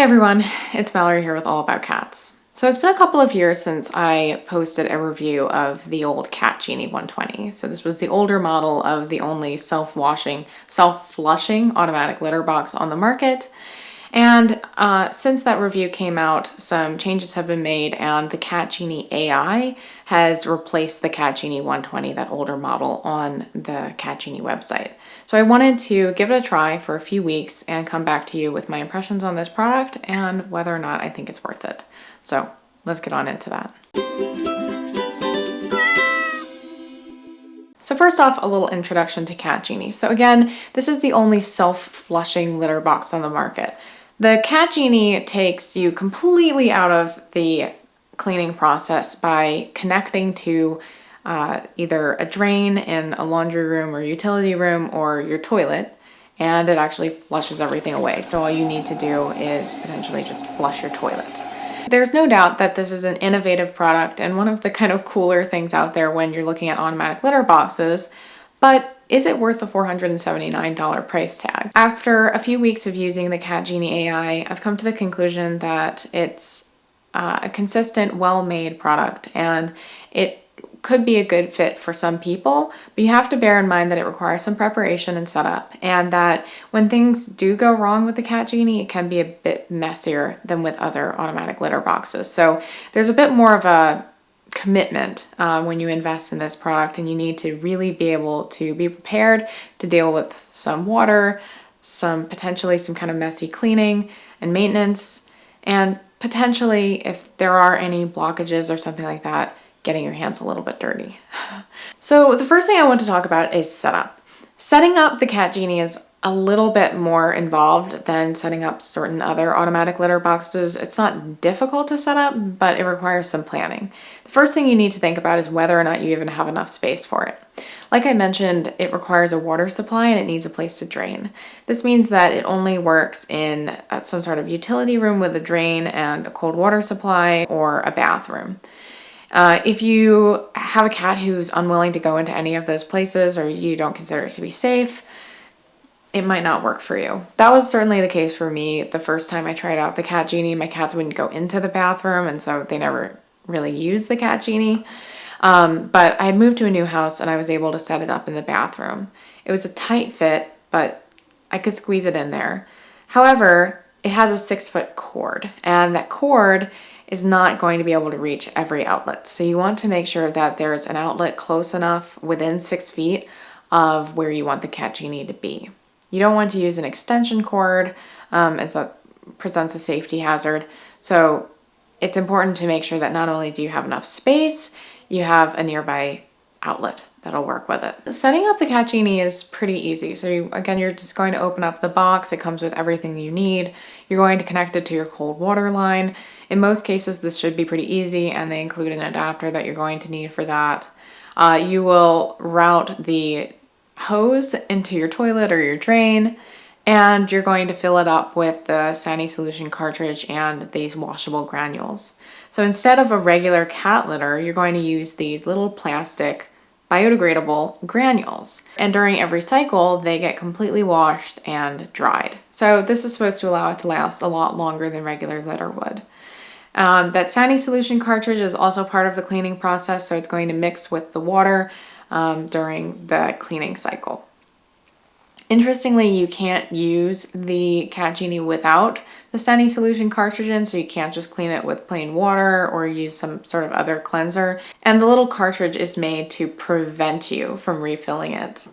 Hey everyone, it's Mallory here with All About Cats. So it's been a couple of years since I posted a review of the old CatGenie 120. So this was the older model of the only self-flushing automatic litter box on the market. And since that review came out, some changes have been made and the CatGenie A.I has replaced the CatGenie 120, that older model, on the CatGenie website. So I wanted to give it a try for a few weeks and come back to you with my impressions on this product and whether or not I think it's worth it. So let's get on into that. So first off, a little introduction to CatGenie. So again, this is the only self-flushing litter box on the market. The CatGenie takes you completely out of the cleaning process by connecting to either a drain in a laundry room or utility room or your toilet, and it actually flushes everything away. So all you need to do is potentially just flush your toilet. There's no doubt that this is an innovative product and one of the kind of cooler things out there when you're looking at automatic litter boxes, but is it worth the $479 price tag? After a few weeks of using the CatGenie AI, I've come to the conclusion that it's a consistent, well-made product, and it could be a good fit for some people, but you have to bear in mind that it requires some preparation and setup, and that when things do go wrong with the CatGenie, it can be a bit messier than with other automatic litter boxes. So there's a bit more of a commitment when you invest in this product, and you need to really be able to be prepared to deal with some water, potentially some kind of messy cleaning and maintenance, and potentially, if there are any blockages or something like that, getting your hands a little bit dirty. So the first thing I want to talk about is setup. Setting up the CatGenie is a little bit more involved than setting up certain other automatic litter boxes. It's not difficult to set up, but it requires some planning. The first thing you need to think about is whether or not you even have enough space for it. Like I mentioned, it requires a water supply and it needs a place to drain. This means that it only works in some sort of utility room with a drain and a cold water supply, or a bathroom. If you have a cat who's unwilling to go into any of those places, or you don't consider it to be safe, it might not work for you. That was certainly the case for me the first time I tried out the CatGenie. My cats wouldn't go into the bathroom, and so they never really used the CatGenie. But I had moved to a new house and I was able to set it up in the bathroom. It was a tight fit, but I could squeeze it in there. However, it has a 6-foot cord, and that cord is not going to be able to reach every outlet. So you want to make sure that there's an outlet close enough within 6 feet of where you want the CatGenie to be. You don't want to use an extension cord, as that presents a safety hazard. So it's important to make sure that not only do you have enough space, you have a nearby outlet that'll work with it. Setting up the CatGenie is pretty easy. So you're just going to open up the box. It comes with everything you need. You're going to connect it to your cold water line. In most cases, this should be pretty easy, and they include an adapter that you're going to need for that. You will route the hose into your toilet or your drain, and you're going to fill it up with the Sani-Solution cartridge and these washable granules. So instead of a regular cat litter, you're going to use these little plastic biodegradable granules. And during every cycle, they get completely washed and dried. So this is supposed to allow it to last a lot longer than regular litter would. That Sani-Solution cartridge is also part of the cleaning process, so it's going to mix with the water during the cleaning cycle. Interestingly, you can't use the CatGenie without the Sani-Solution cartridge in, so you can't just clean it with plain water or use some sort of other cleanser. And the little cartridge is made to prevent you from refilling it.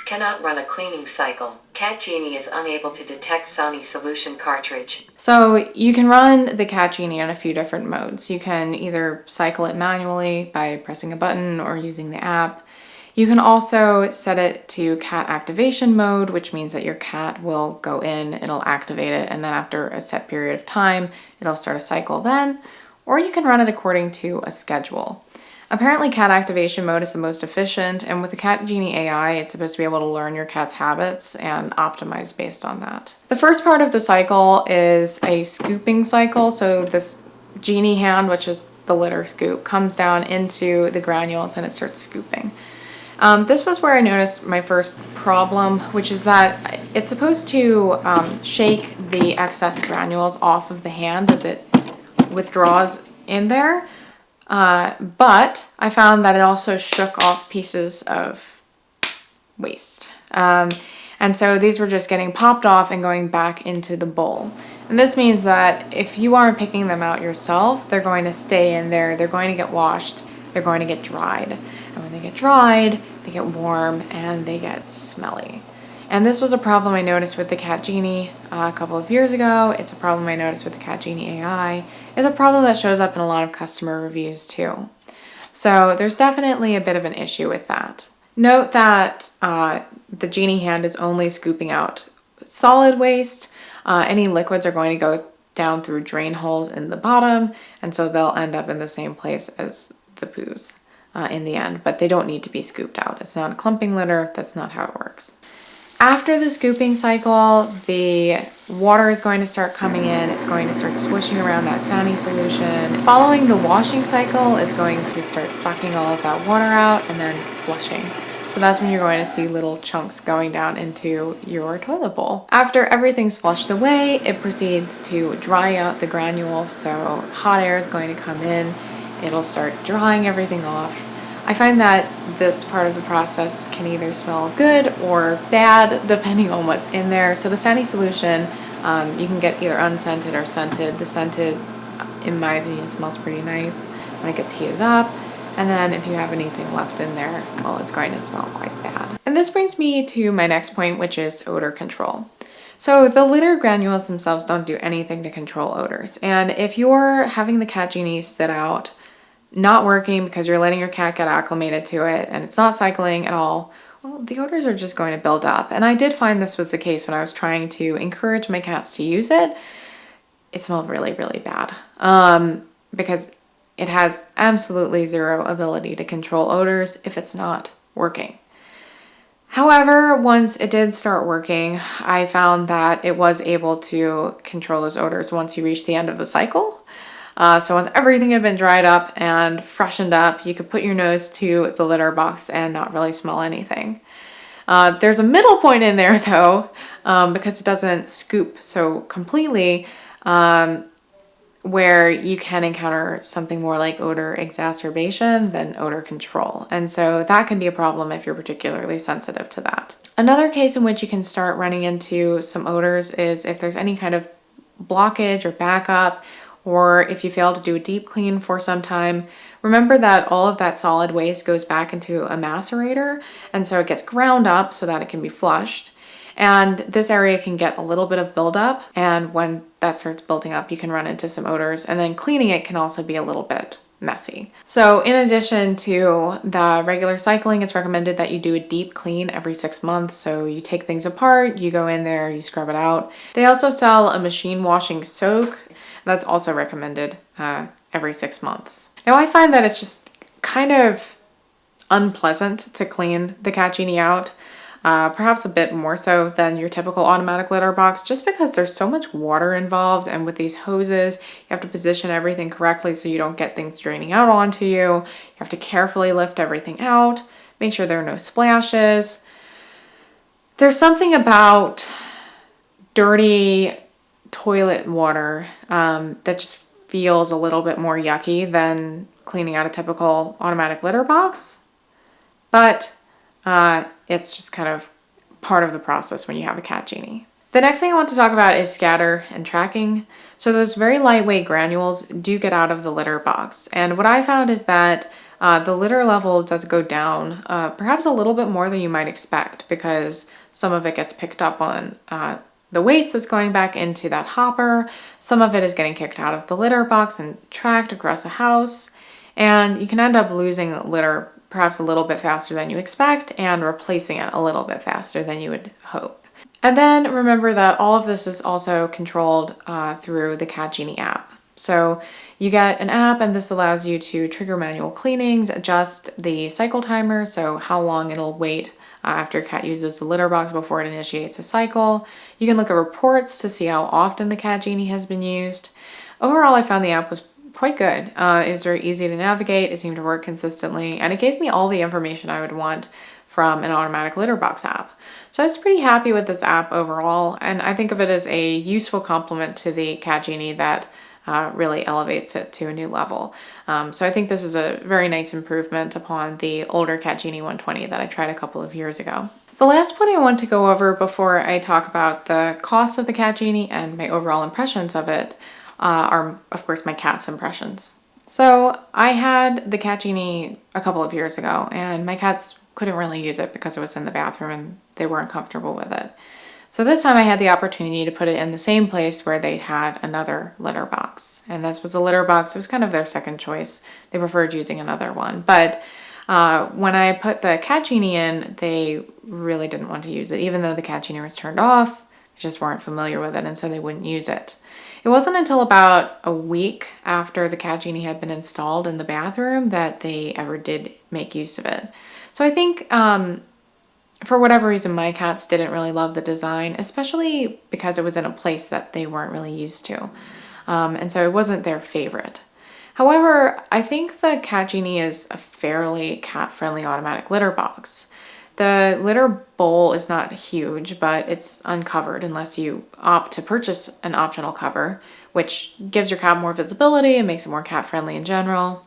Cannot run a cleaning cycle. CatGenie is unable to detect Sani-Solution cartridge. So you can run the CatGenie in a few different modes. You can either cycle it manually by pressing a button or using the app. You can also set it to cat activation mode, which means that your cat will go in, it'll activate it, and then after a set period of time, it'll start a cycle then. Or you can run it according to a schedule. Apparently, cat activation mode is the most efficient, and with the CatGenie AI, it's supposed to be able to learn your cat's habits and optimize based on that. The first part of the cycle is a scooping cycle. So this genie hand, which is the litter scoop, comes down into the granules and it starts scooping. This was where I noticed my first problem, which is that it's supposed to shake the excess granules off of the hand as it withdraws in there. But I found that it also shook off pieces of waste. And so these were just getting popped off and going back into the bowl. And this means that if you aren't picking them out yourself, they're going to stay in there, they're going to get washed, they're going to get dried. And when they get dried, they get warm and they get smelly. And this was a problem I noticed with the CatGenie a couple of years ago. It's a problem I noticed with the CatGenie AI. It's a problem that shows up in a lot of customer reviews too. So there's definitely a bit of an issue with that. Note that the Genie hand is only scooping out solid waste. Any liquids are going to go down through drain holes in the bottom, and so they'll end up in the same place as the poos in the end, but they don't need to be scooped out. It's not a clumping litter. That's not how it works. After the scooping cycle, the water is going to start coming in. It's going to start swishing around that Sani-Solution. Following the washing cycle, it's going to start sucking all of that water out and then flushing. So that's when you're going to see little chunks going down into your toilet bowl. After everything's flushed away, it proceeds to dry out the granules. So hot air is going to come in. It'll start drying everything off. I find that this part of the process can either smell good or bad depending on what's in there. So the Sani-Solution, you can get either unscented or scented. The scented, in my opinion, smells pretty nice when it gets heated up. And then if you have anything left in there, well, it's going to smell quite bad. And this brings me to my next point, which is odor control. So the litter granules themselves don't do anything to control odors. And if you're having the CatGenie sit out, not working because you're letting your cat get acclimated to it and it's not cycling at all, well, the odors are just going to build up. And I did find this was the case when I was trying to encourage my cats to use it. It smelled really, really bad because it has absolutely zero ability to control odors if it's not working. However, once it did start working, I found that it was able to control those odors once you reach the end of the cycle. So once everything had been dried up and freshened up, you could put your nose to the litter box and not really smell anything. There's a middle point in there though, because it doesn't scoop so completely, where you can encounter something more like odor exacerbation than odor control. And so that can be a problem if you're particularly sensitive to that. Another case in which you can start running into some odors is if there's any kind of blockage or backup, or if you fail to do a deep clean for some time. Remember that all of that solid waste goes back into a macerator, and so it gets ground up so that it can be flushed. And this area can get a little bit of buildup, and when that starts building up, you can run into some odors, and then cleaning it can also be a little bit messy. So in addition to the regular cycling, it's recommended that you do a deep clean every 6 months. So you take things apart, you go in there, you scrub it out. They also sell a machine washing soak. That's also recommended every 6 months. Now I find that it's just kind of unpleasant to clean the CatGenie out. Perhaps a bit more so than your typical automatic litter box, just because there's so much water involved, and with these hoses, you have to position everything correctly so you don't get things draining out onto you. You have to carefully lift everything out, make sure there are no splashes. There's something about dirty toilet water that just feels a little bit more yucky than cleaning out a typical automatic litter box, but it's just kind of part of the process when you have a CatGenie. The next thing I want to talk about is scatter and tracking. So those very lightweight granules do get out of the litter box, and what I found is that the litter level does go down perhaps a little bit more than you might expect, because some of it gets picked up on the waste that's going back into that hopper. Some of it is getting kicked out of the litter box and tracked across the house, and you can end up losing litter perhaps a little bit faster than you expect and replacing it a little bit faster than you would hope. And then remember that all of this is also controlled through the CatGenie app. So you get an app, and this allows you to trigger manual cleanings, adjust the cycle timer, so how long it'll wait after a cat uses the litter box before it initiates a cycle. You can look at reports to see how often the CatGenie has been used. Overall, I found the app was quite good. It was very easy to navigate. It seemed to work consistently, and it gave me all the information I would want from an automatic litter box app. So I was pretty happy with this app overall, and I think of it as a useful complement to the CatGenie that really elevates it to a new level. So I think this is a very nice improvement upon the older CatGenie 120 that I tried a couple of years ago. The last point I want to go over before I talk about the cost of the CatGenie and my overall impressions of it are, of course, my cat's impressions. So I had the CatGenie a couple of years ago, and my cats couldn't really use it because it was in the bathroom and they weren't comfortable with it. So this time I had the opportunity to put it in the same place where they had another litter box. And this was a litter box. It was kind of their second choice. They preferred using another one. But when I put the CatGenie in, they really didn't want to use it. Even though the CatGenie was turned off, they just weren't familiar with it, and so they wouldn't use it. It wasn't until about a week after the CatGenie had been installed in the bathroom that they ever did make use of it. So I think for whatever reason, my cats didn't really love the design, especially because it was in a place that they weren't really used to. And so it wasn't their favorite. However, I think the CatGenie is a fairly cat-friendly automatic litter box. The litter bowl is not huge, but it's uncovered unless you opt to purchase an optional cover, which gives your cat more visibility and makes it more cat-friendly in general.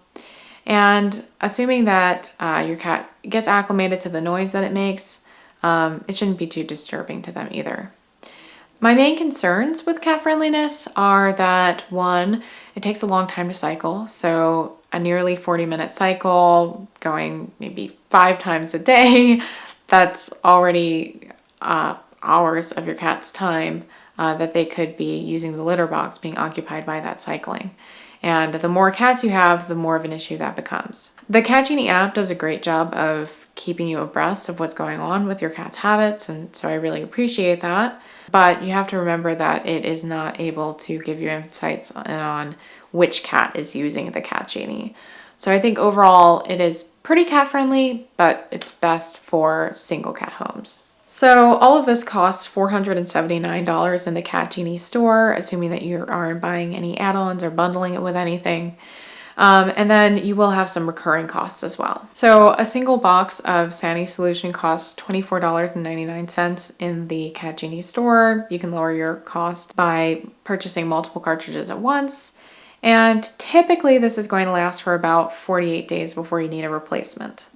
And assuming that your cat gets acclimated to the noise that it makes, it shouldn't be too disturbing to them either. My main concerns with cat friendliness are that, one, it takes a long time to cycle. So a nearly 40-minute cycle going maybe 5 times a day, that's already hours of your cat's time that they could be using the litter box being occupied by that cycling. And the more cats you have, the more of an issue that becomes. The CatGenie app does a great job of keeping you abreast of what's going on with your cat's habits, and so I really appreciate that. But you have to remember that it is not able to give you insights on which cat is using the CatGenie. So I think overall it is pretty cat friendly, but it's best for single cat homes. So all of this costs $479 in the CatGenie store, assuming that you aren't buying any add-ons or bundling it with anything. And then you will have some recurring costs as well. So a single box of Sani-Solution costs $24.99 in the CatGenie store. You can lower your cost by purchasing multiple cartridges at once. And typically this is going to last for about 48 days before you need a replacement.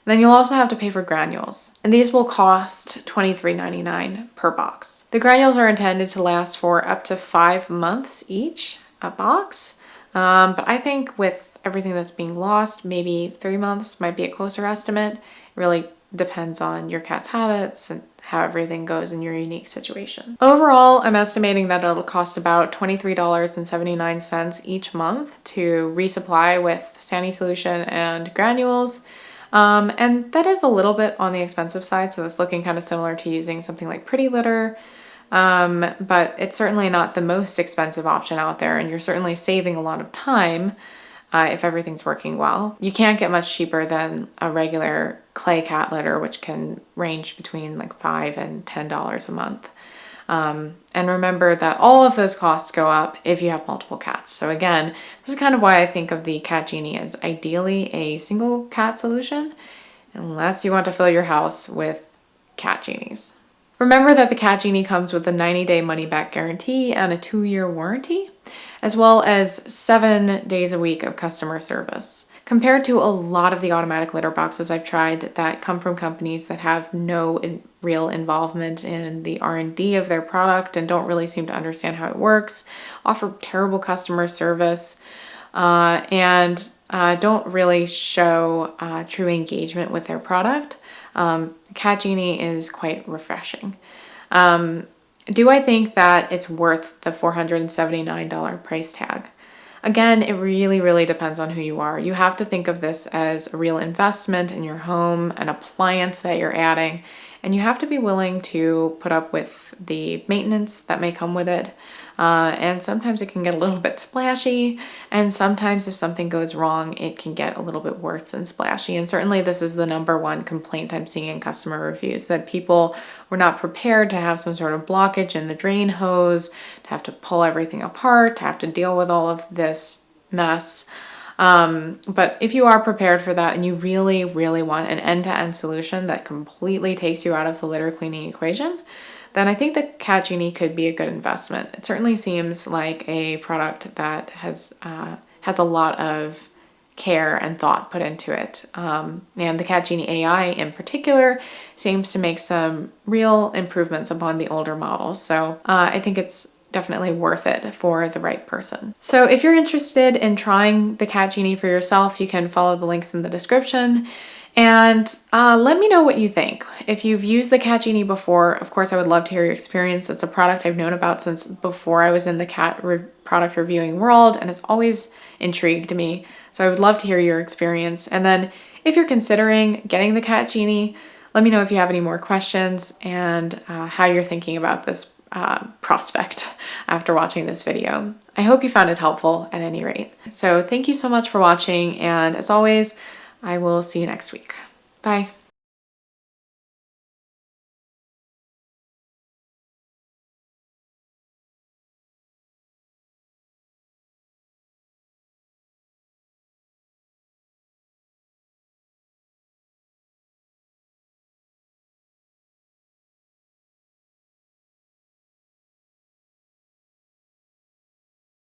Then you'll also have to pay for granules, and these will cost $23.99 per box. The granules are intended to last for up to 5 months each, a box, but I think with everything that's being lost, maybe 3 months might be a closer estimate. It really depends on your cat's habits and how everything goes in your unique situation. Overall, I'm estimating that it'll cost about $23.79 each month to resupply with Sani-Solution and granules. And that is a little bit on the expensive side, so that's looking kind of similar to using something like Pretty Litter, but it's certainly not the most expensive option out there, and you're certainly saving a lot of time if everything's working well. You can't get much cheaper than a regular clay cat litter, which can range between like $5 and $10 a month. And remember that all of those costs go up if you have multiple cats. So again, this is kind of why I think of the CatGenie as ideally a single cat solution, unless you want to fill your house with CatGenies. Remember that the CatGenie comes with a 90-day money-back guarantee and a 2-year warranty, as well as 7 days a week of customer service. Compared to a lot of the automatic litter boxes I've tried that come from companies that have no real involvement in the R&D of their product and don't really seem to understand how it works, offer terrible customer service, and don't really show true engagement with their product, CatGenie is quite refreshing. Do I think that it's worth the $479 price tag? Again, it really, really depends on who you are. You have to think of this as a real investment in your home, an appliance that you're adding, and you have to be willing to put up with the maintenance that may come with it. And sometimes it can get a little bit splashy, and sometimes if something goes wrong, it can get a little bit worse than splashy. And certainly this is the #1 complaint I'm seeing in customer reviews, that people were not prepared to have some sort of blockage in the drain hose, to have to pull everything apart, to have to deal with all of this mess. But if you are prepared for that and you really, really want an end-to-end solution that completely takes you out of the litter cleaning equation, then I think that CatGenie could be a good investment. It certainly seems like a product that has a lot of care and thought put into it. And the CatGenie AI in particular seems to make some real improvements upon the older models. So I think it's definitely worth it for the right person. So if you're interested in trying the CatGenie for yourself, you can follow the links in the description. And let me know what you think. If you've used the CatGenie before, of course, I would love to hear your experience. It's a product I've known about since before I was in the product reviewing world, and it's always intrigued me. So I would love to hear your experience. And then if you're considering getting the CatGenie, let me know if you have any more questions and how you're thinking about this prospect after watching this video. I hope you found it helpful at any rate. So thank you so much for watching, and as always, I will see you next week. Bye.